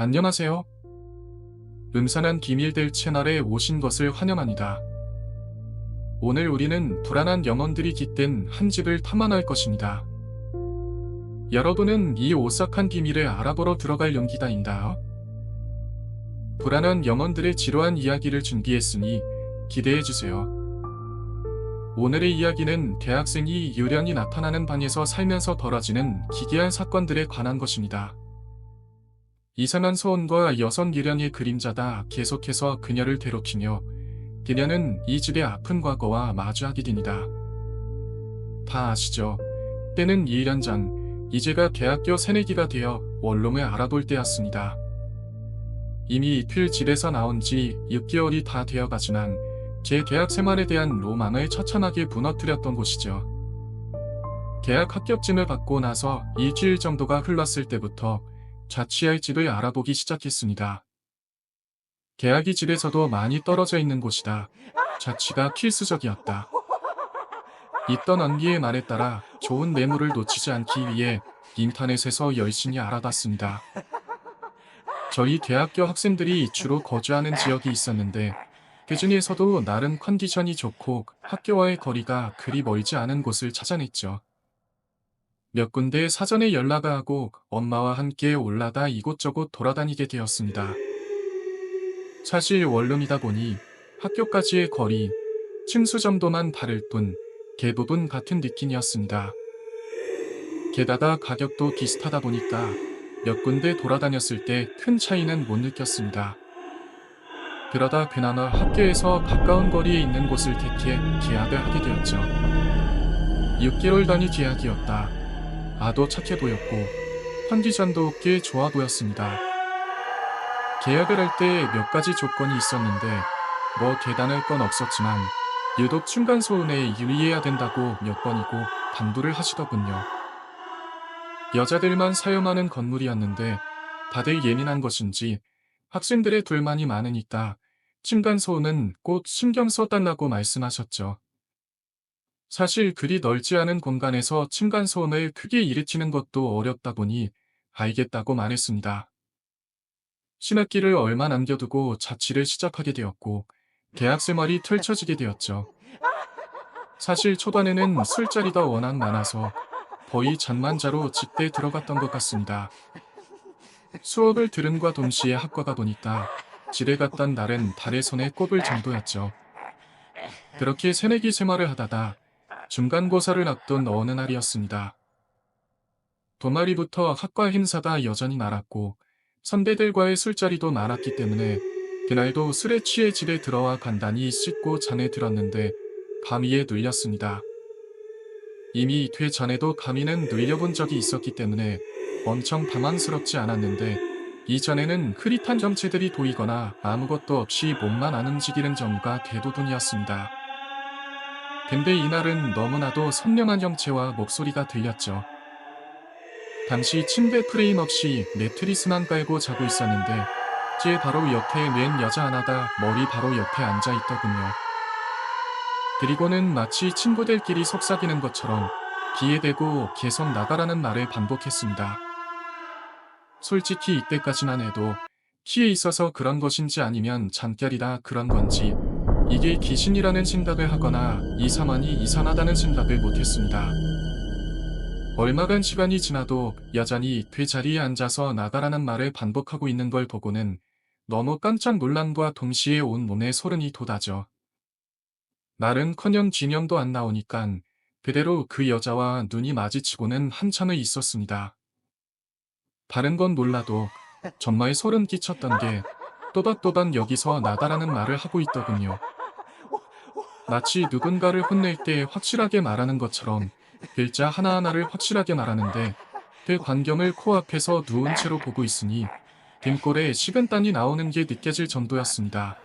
안녕하세요. 음산한 비밀들 채널에 오신 것을 환영합니다. 오늘 우리는 불안한 영혼들이 깃든 한 집을 탐험할 것입니다. 여러분은 이 오싹한 비밀을 알아보러 들어갈 용기다인가요? 불안한 영혼들의 지루한 이야기를 준비했으니 기대해주세요. 오늘의 이야기는 대학생이 유령이 나타나는 방에서 살면서 벌어지는 기괴한 사건들에 관한 것입니다. 이상한 소원과 여성 유령의 그림자가 계속해서 그녀를 괴롭히며 그녀는 이 집의 아픈 과거와 마주하게 됩니다. 다 아시죠? 때는 1년 전, 이제가 대학교 새내기가 되어 원룸을 알아볼 때였습니다. 이미 이틀 집에서 나온 지 6개월이 다 되어가지만 제 대학 생활에 대한 로망을 처참하게 무너뜨렸던 곳이죠. 계약 합격증을 받고 나서 일주일 정도가 흘렀을 때부터 자취할 집을 알아보기 시작했습니다. 계약이 집에서도 많이 떨어져 있는 곳이다. 자취가 필수적이었다. 있던 언니의 말에 따라 좋은 매물을 놓치지 않기 위해 인터넷에서 열심히 알아봤습니다. 저희 대학교 학생들이 주로 거주하는 지역이 있었는데 그 중에서도 나름 컨디션이 좋고 학교와의 거리가 그리 멀지 않은 곳을 찾아냈죠. 몇 군데 사전에 연락을 하고 엄마와 함께 올라다 이곳저곳 돌아다니게 되었습니다. 사실 원룸이다 보니 학교까지의 거리, 층수 정도만 다를 뿐 대부분 같은 느낌이었습니다. 게다가 가격도 비슷하다 보니까 몇 군데 돌아다녔을 때 큰 차이는 못 느꼈습니다. 그러다 그나마 학교에서 가까운 거리에 있는 곳을 택해 계약을 하게 되었죠. 6개월 단위 계약이었다. 아도 착해 보였고 컨디션도 꽤 좋아 보였습니다. 계약을 할 때 몇 가지 조건이 있었는데 뭐 대단할 건 없었지만 유독 층간소음에 유의해야 된다고 몇 번이고 당부를 하시더군요. 여자들만 사용하는 건물이었는데 다들 예민한 것인지 학생들의 불만이 많으니까 층간소음은 꼭 신경 써달라고 말씀하셨죠. 사실 그리 넓지 않은 공간에서 층간소음을 크게 일으키는 것도 어렵다 보니 알겠다고 말했습니다. 신학기를 얼마 남겨두고 자취를 시작하게 되었고 대학 생활이 펼쳐지게 되었죠. 사실 초반에는 술자리가 워낙 많아서 거의 잠만 자러 집에 들어갔던 것 같습니다. 수업을 들음과 동시에 학과가 보니까 집에 갔던 날은 달의 손에 꼽을 정도였죠. 그렇게 새내기 생활을 하다가 중간고사를 앞둔 어느 날이었습니다. 동아리부터 학과 행사가 여전히 많았고 선배들과의 술자리도 많았기 때문에 그날도 술에 취해 집에 들어와 간단히 씻고 잠에 들었는데 감기에 눌렸습니다. 이미 그 전에도 감기는 눌려본 적이 있었기 때문에 엄청 당황스럽지 않았는데 이전에는 흐릿한 정체들이 보이거나 아무것도 없이 몸만 안 움직이는 경우가 대부분이었습니다. 근데 이날은 너무나도 선명한 형체와 목소리가 들렸죠. 당시 침대 프레임 없이 매트리스만 깔고 자고 있었는데 제 바로 옆에 웬 여자 하나가 머리 바로 옆에 앉아 있더군요. 그리고는 마치 친구들끼리 속삭이는 것처럼 귀에 대고 계속 나가라는 말을 반복했습니다. 솔직히 이때까지만 해도 키에 있어서 그런 것인지 아니면 잠결이라 그런 건지 이게 귀신이라는 생각을 하거나 이 상황이 이상하다는 생각을 못했습니다. 얼마간 시간이 지나도 여전히 그 자리에 앉아서 나가라는 말을 반복하고 있는 걸 보고는 너무 깜짝 놀람과 동시에 온몸에 소름이 돋아져. 말은커녕 진영도 안 나오니깐 그대로 그 여자와 눈이 마주치고는 한참을 있었습니다. 다른 건 몰라도 정말 소름 끼쳤던 게 또박또박 여기서 나가라는 말을 하고 있더군요. 마치 누군가를 혼낼 때 확실하게 말하는 것처럼 글자 하나하나를 확실하게 말하는데 그 광경을 코앞에서 누운 채로 보고 있으니 등골에 식은땀이 나오는 게 느껴질 정도였습니다.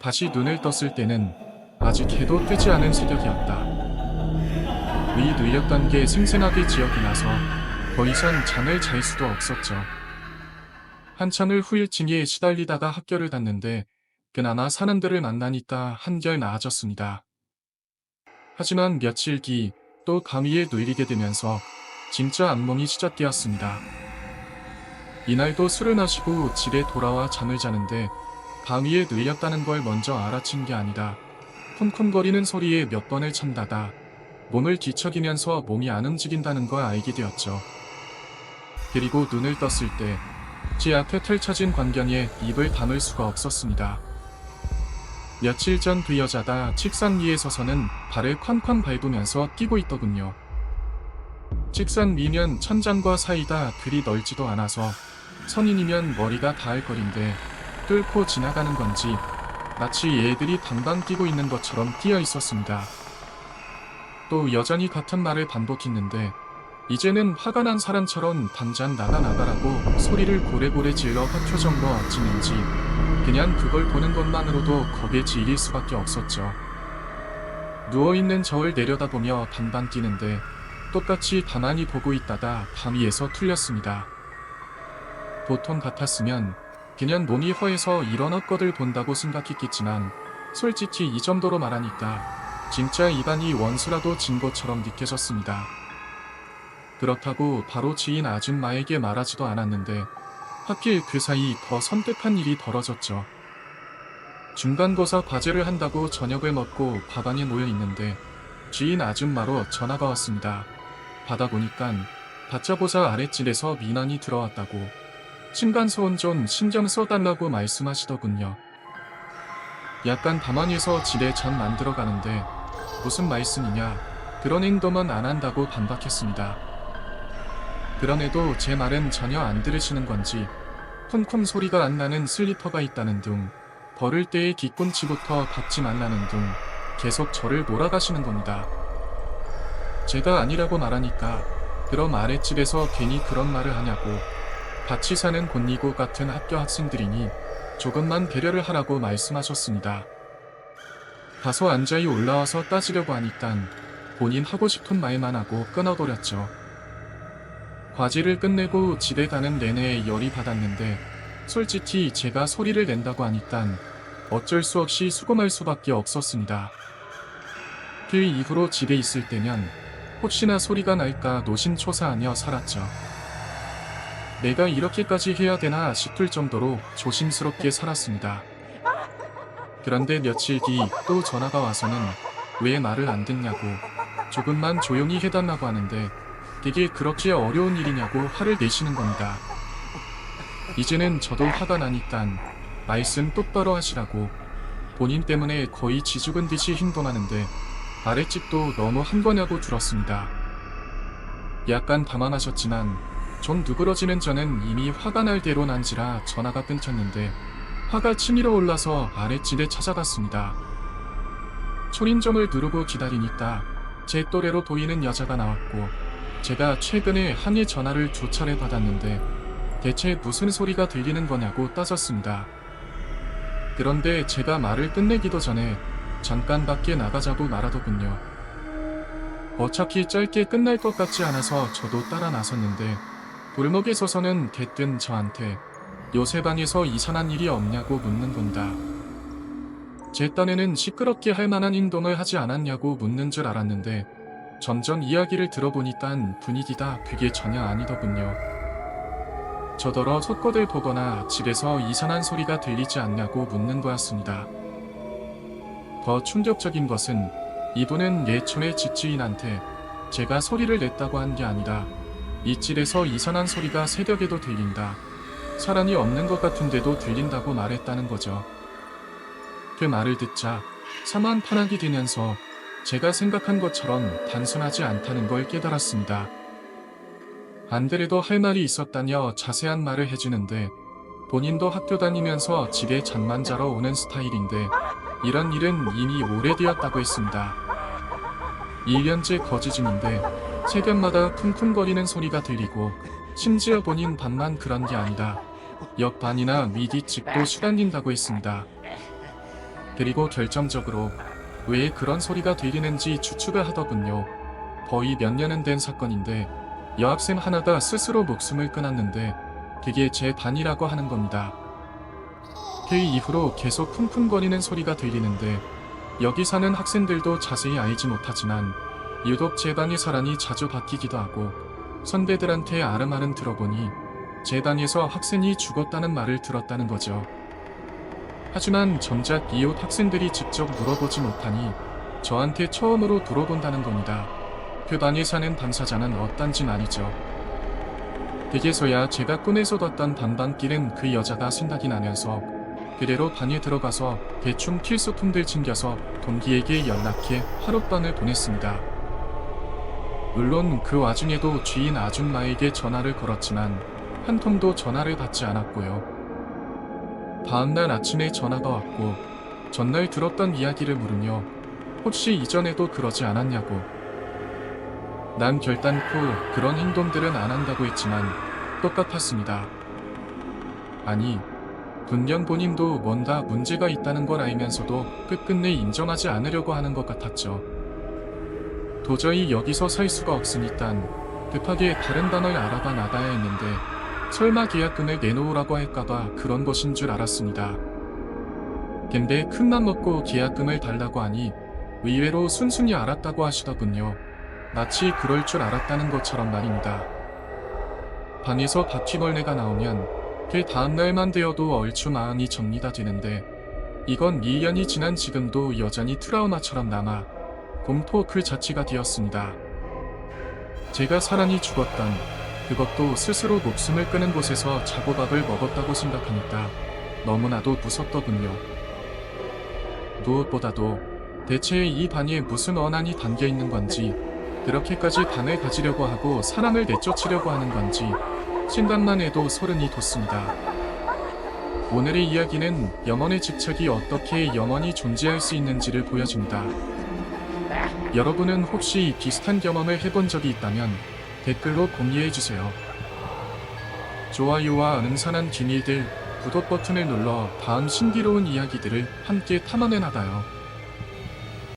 다시 눈을 떴을 때는 아직 해도 뜨지 않은 새벽이었다. 위 눌렸던 게 생생하게 기억이 나서 더 이상 잠을 잘 수도 없었죠. 한참을 후유증에 시달리다가 학교를 갔는데 그나마 사람들을 만나니까 한결 나아졌습니다. 하지만 며칠 뒤 또 감기에 눌리게 되면서 진짜 악몽이 시작되었습니다. 이날도 술을 마시고 집에 돌아와 잠을 자는데 방위에 눌렸다는 걸 먼저 알아챈 게 아니라 쿵쿵거리는 소리에 몇 번을 참다가 몸을 뒤척이면서 몸이 안 움직인다는 걸 알게 되었죠. 그리고 눈을 떴을 때 제 앞에 펼쳐진 광경에 입을 다물 수가 없었습니다. 며칠 전 그 여자가 책상 위에 서서는 발을 쾅쾅 밟으면서 뛰고 있더군요. 책상 위면 천장과 사이가 그리 넓지도 않아서 성인이면 머리가 닿을 거리인데 뚫고 지나가는 건지 마치 애들이 방방 뛰고 있는 것처럼 뛰어 있었습니다. 또 여전히 같은 말을 반복했는데 이제는 화가 난 사람처럼 당장 나가라고 소리를 고래고래 질러 화표정도 아치는지 그냥 그걸 보는 것만으로도 겁에 질릴 수밖에 없었죠. 누워있는 저를 내려다보며 반반 뛰는데 똑같이 가만히 보고 있다가 밤위에서 틀렸습니다. 보통 같았으면 그냥 몸이 허해서 이런 헛것을 본다고 생각했겠지만 솔직히 이 정도로 말하니까 진짜 입안이 원수라도 진 것처럼 느껴졌습니다. 그렇다고 바로 지인 아줌마에게 말하지도 않았는데 하필 그 사이 더 섬뜩한 일이 벌어졌죠. 중간고사 과제를 한다고 저녁을 먹고 밥안에 모여 있는데 지인 아줌마로 전화가 왔습니다. 받아보니깐 받자보자 아랫집에서 민원이 들어왔다고 층간소음 좀 신경 써달라고 말씀하시더군요. 약간 가만히서 집에 잠 만들어 가는데 무슨 말씀이냐, 그런 행동은 안 한다고 반박했습니다. 그럼에도 제 말은 전혀 안 들으시는 건지 쿵쿵 소리가 안 나는 슬리퍼가 있다는 둥, 걸을 때의 뒤꿈치부터 닿지 말라는 둥 계속 저를 몰아가시는 겁니다. 제가 아니라고 말하니까 그럼 아랫집에서 괜히 그런 말을 하냐고, 같이 사는 곤니고 같은 학교 학생들이니 조금만 배려를 하라고 말씀하셨습니다. 가서 앉아이 올라와서 따지려고 하니깐 본인 하고 싶은 말만 하고 끊어버렸죠. 과제를 끝내고 집에 가는 내내 열이 받았는데 솔직히 제가 소리를 낸다고 하니깐 어쩔 수 없이 수긍할 수밖에 없었습니다. 그 이후로 집에 있을 때면 혹시나 소리가 날까 노심초사하며 살았죠. 내가 이렇게까지 해야 되나 싶을 정도로 조심스럽게 살았습니다. 그런데 며칠 뒤 또 전화가 와서는 왜 말을 안 듣냐고, 조금만 조용히 해달라고 하는데 이게 그렇게 어려운 일이냐고 화를 내시는 겁니다. 이제는 저도 화가 나니깐 말씀 똑바로 하시라고, 본인 때문에 거의 쥐죽은 듯이 행동하는데 아랫집도 너무 한 거냐고 들었습니다. 약간 담아하셨지만 좀 누그러지는 저는 이미 화가 날 대로 난지라 전화가 끊겼는데 화가 치밀어 올라서 아랫집에 찾아갔습니다. 초인종을 누르고 기다리니까 제 또래로 보이는 여자가 나왔고, 제가 최근에 항해 전화를 2차례 받았는데 대체 무슨 소리가 들리는 거냐고 따졌습니다. 그런데 제가 말을 끝내기도 전에 잠깐 밖에 나가자고 말하더군요. 어차피 짧게 끝날 것 같지 않아서 저도 따라 나섰는데 골목에 서서는 대뜸 저한테 요새 방에서 이상한 일이 없냐고 묻는 겁니다. 제 딴에는 시끄럽게 할 만한 행동을 하지 않았냐고 묻는 줄 알았는데 점점 이야기를 들어보니까 분위기가 그게 전혀 아니더군요. 저더러 속것을 보거나 집에서 이상한 소리가 들리지 않냐고 묻는 거였습니다. 더 충격적인 것은 이분은 예촌의 집주인한테 제가 소리를 냈다고 한 게 아니라 이 집에서 이상한 소리가 새벽에도 들린다, 사람이 없는 것 같은데도 들린다고 말했다는 거죠. 그 말을 듣자 사만파락이 되면서 제가 생각한 것처럼 단순하지 않다는 걸 깨달았습니다. 안 그래도 할 말이 있었다며 자세한 말을 해주는데 본인도 학교 다니면서 집에 잠만 자러 오는 스타일인데 이런 일은 이미 오래되었다고 했습니다. 1년째 거주 중인데 새벽마다 쿵쿵거리는 소리가 들리고 심지어 본인 반만 그런 게 아니라 옆 반이나 위뒷집도 수달린다고 했습니다. 그리고 결정적으로 왜 그런 소리가 들리는지 추측을 하더군요. 거의 몇 년은 된 사건인데 여학생 하나가 스스로 목숨을 끊었는데 그게 제 반이라고 하는 겁니다. 그 이후로 계속 쿵쿵거리는 소리가 들리는데 여기 사는 학생들도 자세히 알지 못하지만 유독 제 방의 사람이 자주 바뀌기도 하고 선배들한테 아름아름 들어보니 재단에서 학생이 죽었다는 말을 들었다는 거죠. 하지만 정작 이웃 학생들이 직접 물어보지 못하니 저한테 처음으로 들어본다는 겁니다. 교단에 사는 당사자는 어떤진 아니죠. 댁에서야 제가 꿈에서 봤던 단방길은 그 여자가 생각이 나면서 그대로 방에 들어가서 대충 필수품들 챙겨서 동기에게 연락해 하룻밤을 보냈습니다. 물론 그 와중에도 주인 아줌마에게 전화를 걸었지만 한 통도 전화를 받지 않았고요. 다음날 아침에 전화가 왔고 전날 들었던 이야기를 물으며 혹시 이전에도 그러지 않았냐고. 난 결단코 그런 행동들은 안 한다고 했지만 똑같았습니다. 아니, 분명 본인도 뭔가 문제가 있다는 걸 알면서도 끝끝내 인정하지 않으려고 하는 것 같았죠. 도저히 여기서 살 수가 없으니까 급하게 다른 방을 알아봐 나가야 했는데 설마 계약금을 내놓으라고 할까봐 그런 것인 줄 알았습니다. 근데 큰맘 먹고 계약금을 달라고 하니 의외로 순순히 알았다고 하시더군요. 마치 그럴 줄 알았다는 것처럼 말입니다. 방에서 바퀴벌레가 나오면 그 다음날만 되어도 얼추 마음이 정리가 되는데 이건 2년이 지난 지금도 여전히 트라우마처럼 남아 공포 그 자체가 되었습니다. 제가 사람이 죽었던 그것도 스스로 목숨을 끊은 곳에서 자고밥을 먹었다고 생각하니까 너무나도 무섭더군요. 무엇보다도 대체 이 방에 무슨 원한이 담겨 있는 건지 그렇게까지 방을 가지려고 하고 사람을 내쫓으려고 하는 건지 생각만 해도 소름이 돋습니다. 오늘의 이야기는 영혼의 집착이 어떻게 영원히 존재할 수 있는지를 보여줍니다. 여러분은 혹시 비슷한 경험을 해본 적이 있다면 댓글로 공유해주세요. 좋아요와 능선한 비밀들, 구독 버튼을 눌러 다음 신비로운 이야기들을 함께 탐험해 나가요.